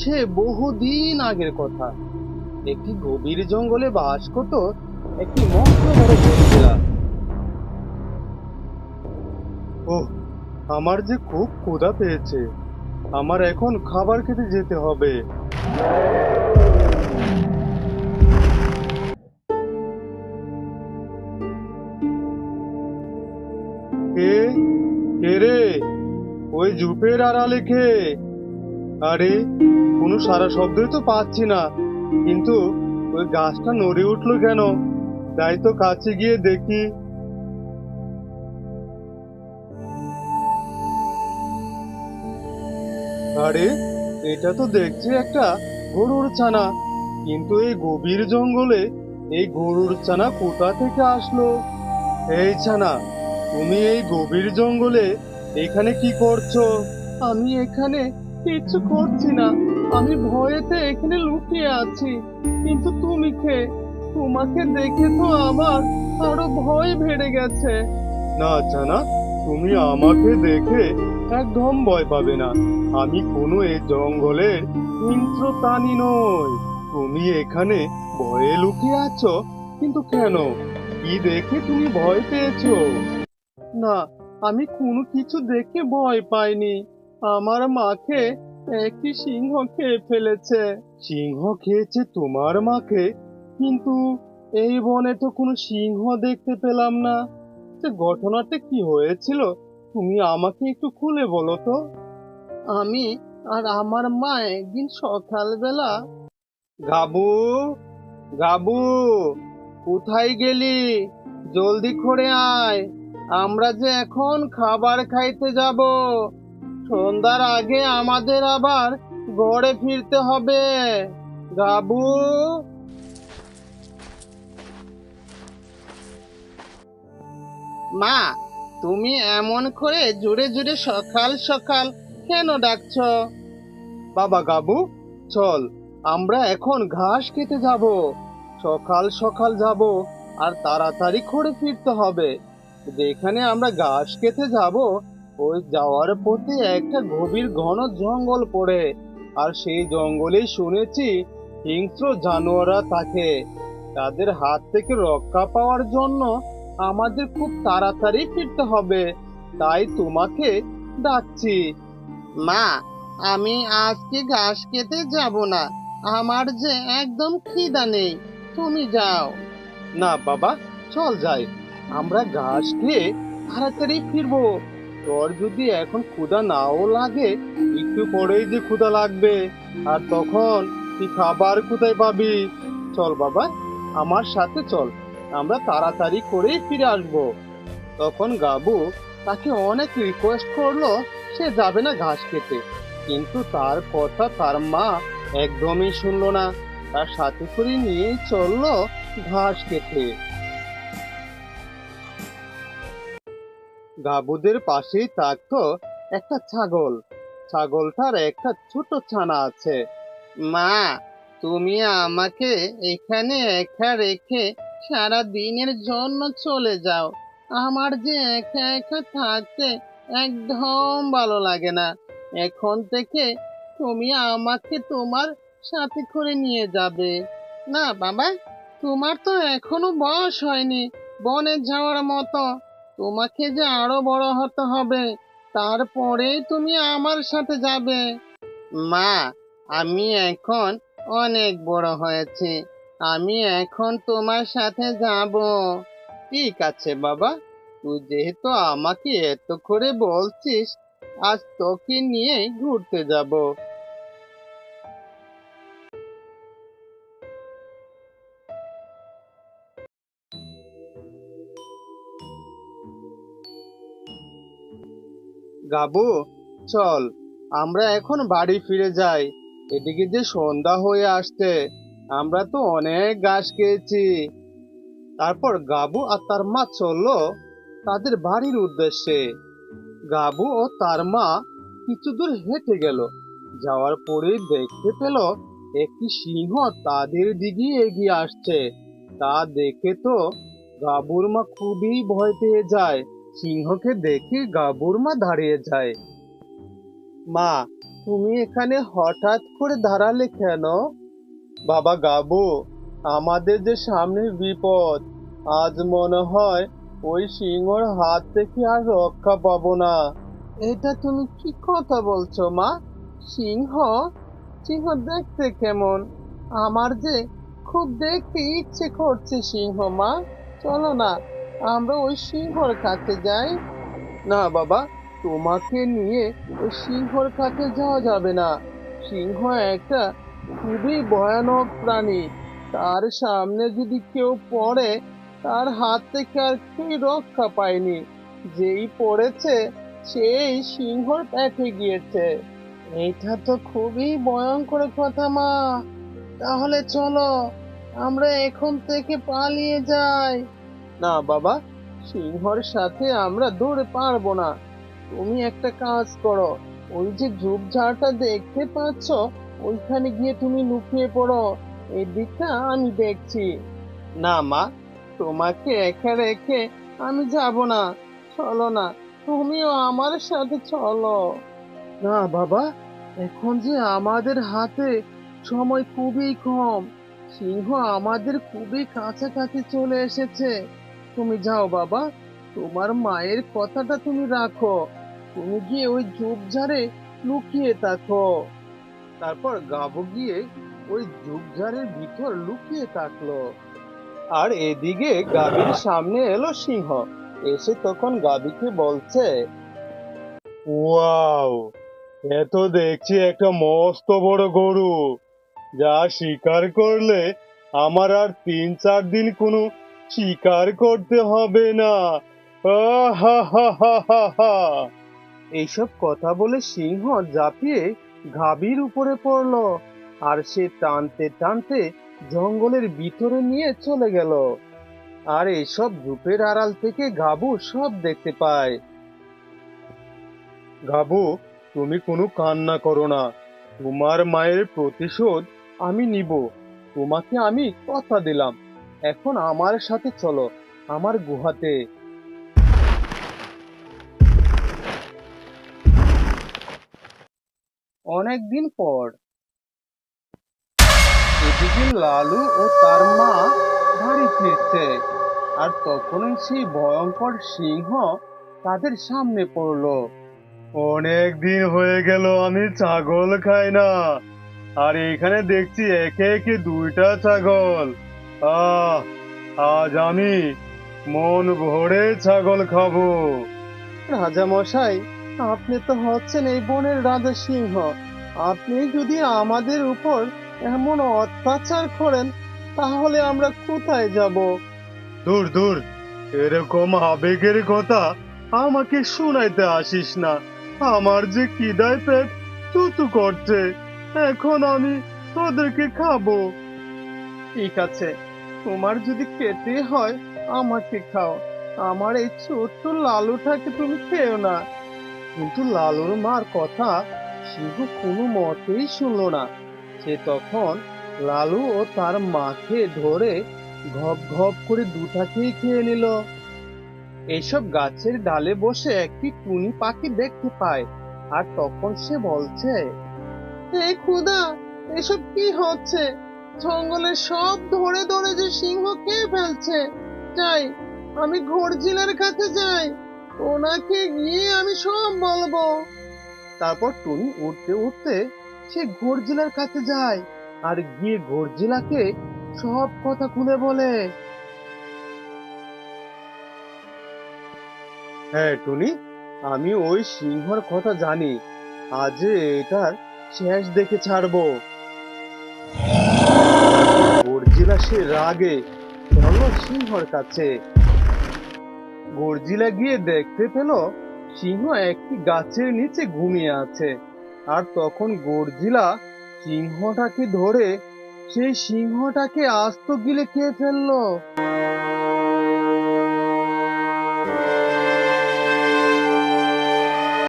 সে বহুদিন আগের কথা। একটি গভীর জঙ্গলে বাস করত একটি মস্ত বড় গরিলা। ওহ, আমার যে খুব ক্ষুধা পেয়েছে। আমার এখন খাবার খেতে যেতে হবে। কে কে রে? ওই ঝোপের আড়ালে কে? আরে, কোনো সারা শব্দই তো পাচ্ছি না। কিন্তু ওই গাছটা নড়ে উঠলো কেন? যাই তো কাছে গিয়ে দেখি। আরে, এটা তো দেখছি একটা গরুর ছানা। কিন্তু এই গভীর জঙ্গলে এই গরুর ছানা কোথা থেকে আসলো? এই ছানা, তুমি এই গভীর জঙ্গলে এখানে কি করছো? আমি এখানে কিচ্ছু করছি না। আমি ভয়েতে এখানে লুকিয়ে আছি। কিন্তু তুমি কে? তোমাকে দেখে তো আমার আরো ভয় বেড়ে গেছে। না ছানা, তুমি আমাকে দেখে একদম ভয় পাবে না। আমি কোনো এই জঙ্গলের হিংস্র প্রাণী নই। তুমি এখানে ভয়ে লুকিয়ে আছো, কিন্তু কেন? কি দেখে তুমি ভয় পেয়েছো? না, আমি কোনো কিছু দেখে ভয় পাইনি। আমার মাকে একটি সিংহ খেয়ে ফেলেছে। সিংহ খেয়েছে তোমার মাকে? কিন্তু এই বনে তো কোনো সিংহ দেখতে পেলাম না। যে ঘটনাটা কি হয়েছিল, তুমি আমাকে একটু খুলে বলো তো। আমি আর আমার মা একদিন সকালবেলা। গাবু, গাবু, কোথায় গেলি? জলদি করে আয়। আমরা যে এখন খাবার খাইতে যাব। সন্ধ্যার আগে আমাদের আবার ঘরে ফিরতে হবে। গাবু। মা, তুমি এমন করে জোরে জোরে সকাল সকাল কেন ডাকছো? বাবা গাবু, চল, আমরা এখন ঘাস খেতে যাব। সকাল সকাল যাব, আর তাড়াতাড়ি করে ফিরতে হবে। যেখানে আমরা ঘাস খেতে যাব, ওই যাওয়ার পথে একটা গভীর ঘন জঙ্গল পড়ে। আর সেই জঙ্গলেই শুনেছি হিংস্র জানোয়াররা থাকে। তাদের হাত থেকে রক্ষা পাওয়ার জন্য আমাদের খুব তাড়াতাড়ি ফিরতে হবে। তাই তোমাকে ডাকছি। মা, আমি আজকে ঘাস খেতে যাব না। আমার যে একদম খিদা নেই। তুমি যাও। না বাবা, চল যাই। আমরা ঘাস খেয়ে তাড়াতাড়ি ফিরবো। তোর যদি এখন ক্ষুধা নাও লাগে, একটু পরেই যে ক্ষুধা লাগবে। আর তখন তুই খাবার কোথায় পাবি? চল বাবা, আমার সাথে চল। আমরা তাড়াতাড়ি করেই ফিরে আসবো। তখন গাবু তাকে অনেক রিকোয়েস্ট করলো সে যাবে না ঘাস খেতে। কিন্তু তার কথা তার মা একদমই শুনলো না। তার সাথে করে নিয়ে চললো ঘাস খেতে। গাবুদের পাশেই থাকতো একটা ছাগল। ছাগলটার একটা ছোট ছানা আছে। মা, তুমি আমাকে এখানে একা রেখে সারা দিনের জন্য চলে যাও। আমার যে একা একা থাকতে একদম ভালো লাগে না। এখন থেকে তুমি আমাকে তোমার সাথে করে নিয়ে যাবে। না বাবা, তোমার তো এখনো বয়স হয়নি বনে যাওয়ার মতো। তোমাকে যে আরো বড় হতে হবে, তারপরেই তুমি আমার সাথে যাবে। মা, আমি এখন অনেক বড় হয়েছি। আমি এখন তোমার সাথে যাব। ঠিক আছে বাবা, তুই যেহেতু আমাকে এত করে বলছিস, আজ তোকে নিয়ে ঘুরতে যাব। গাবু, চল, আমরা এখন বাড়ি ফিরে যাই। এদিকে যে সন্ধ্যা হয়ে আসছে, আমরা তো অনেক ঘাস খেয়েছি। তারপর গাবু আর তার মা চললো তাদের বাড়ির উদ্দেশ্যে। গাবু ও তার মা কিছু দূর হেঁটে গেল। যাওয়ার পরেই দেখতে পেল একটি সিংহ তাদের দিকে এগিয়ে আসছে। তা দেখে তো গাবুর মা খুবই ভয় পেয়ে যায়। সিংহকে দেখে গাবুর মা দাঁড়িয়ে যায়। মা, তুমি এখানে হঠাৎ করে দাঁড়ালে কেন? বাবা গাবু, আমাদের যে সামনের বিপদ, আজ মনে হয় ওই সিংহর হাত থেকে আর রক্ষা পাবো না। এটা তুমি কি কথা বলছো মা? সিংহ? সিংহ দেখতে কেমন? আমার যে খুব দেখতে ইচ্ছে করছে সিংহ মা। চলো না, আমরা ওই সিংহর কাছে যাই। না বাবা, তোমাকে নিয়ে ওই সিংহর কাছে যাওয়া যাবে না। সিংহ একটা খুবই ভয়ানক প্রাণী। তার সামনে যদি কেউ পড়ে, তার হাত থেকে আর কেউ রক্ষা পায়নি। যেই পড়েছে সেই সিংহর পেটে গিয়েছে। এটা তো খুবই ভয়ঙ্কর কথা মা। তাহলে চলো, আমরা এখন থেকে পালিয়ে যাই। না বাবা, সিংহর সাথে আমরা দৌড়ে পারবো না। তুমি একটা কাজ করো, ওই যে ঝোপঝাড়টা দেখতে পাচ্ছ, ওইখানে গিয়ে তুমি লুকিয়ে পড়ো। এই দিকটা আমি দেখছি। না মা, তোমাকে একা রেখে আমি যাব না। চলো না, তুমিও আমার সাথে চলো। না বাবা, এখন যে আমাদের হাতে সময় খুবই কম। সিংহ আমাদের খুবই কাছাকাছি চলে এসেছে। তুমি যাও বাবা, তোমার মায়ের কথাটা তুমি রাখো। তুমি গিয়ে ওই ঝোপঝাড়ে লুকিয়ে থাকো। তারপর গাবু গিয়ে ওই ঝোপঝাড়ের ভিতর লুকিয়ে থাকলো। আর এদিকে গাভীর সামনে এলো সিংহ। এসে তখন গাভীকে বলছে, ওয়াও, এ তো দেখছি একটা মস্ত বড় গরু, যা শিকার করলে আমার আর 3-4 দিন কোনো শিকার করতে হবে না। হা হা হা হা হা। এইসব কথা বলে সিংহ ঝাঁপিয়ে গাভীর উপরে পড়লো, আর সে টানতে টানতে জঙ্গলের ভিতরে নিয়ে চলে গেল। আর এইসব ঝোপের আড়াল থেকে গাবু সব দেখতে পায়। গাবু, তুমি কোনো কান্না করো না। তোমার মায়ের প্রতিশোধ আমি নিব। তোমাকে আমি কথা দিলাম। এখন আমার সাথে চলো, আমার গুহাতে। অনেকদিন পর এদিকে লালু ও তার মা বাড়ি ফিরছে। আর তখনই সেই ভয়ঙ্কর সিংহ তাদের সামনে পড়লো। অনেক দিন হয়ে গেল আমি ছাগল খাই না, আর এখানে দেখছি একে একে 2টা ছাগল। আহ আজ আমি মন ভরে ছাগল খাবো। রাজা মশাই, আপনি তো হচ্ছেন এই বনের রাজা সিংহ। আপনি যদি আমাদের উপর এমন অত্যাচার করেন, তাহলে আমরা কোথায় যাব? দূর দূর, এরকম আবেগের কথা আমাকে শুনাইতে আসিস না। আমার যে খিদায় পেট চুচু করছে, এখন আমি তোদেরকে খাবো। ঠিক আছে, তোমার যদি খেতে হয় আমাকে খাও। আমার এই ছোট্ট লালুটাকে তুমি খেও না। কিন্তু লালুর মার কথা সিংহ কোনো মতেই শুনলো না। সে তখন লালু ও তার মাকে ধরে ঘপ ঘপ করে দুটাকেই খেয়ে নিল। এইসব গাছের ডালে বসে একটি টুনি পাখি দেখতে পায়। আর তখন সে বলছে, হে খুদা, এসব কি হচ্ছে? জঙ্গলে সব ধরে ধরে যে সিংহ খেয়ে ফেলছে। যাই, আমি ঘোড়জিলার কাছে যাই, ওনাকে গিয়ে আমি সব বলবো। তারপর টুনি উঠতে উঠতে সে ঘোড়জিলার কাছে যায়, আর গিয়ে ঘোড়জিলাকে সব কথা খুলে বলে। হ্যাঁ টুনি, আমি ওই সিংহর কথা জানি। আজ এটার শেষ দেখে ছাড়বো। গর্জিলা সে রাগে চলল সিংহর কাছে। গর্জিলা গিয়ে দেখতে পেল সিংহ একটি গাছের নিচে ঘুমিয়ে আছে। আর তখন গর্জিলা সিংহটাকে ধরে সেই সিংহটাকে আস্ত গিলে খেয়ে ফেললো।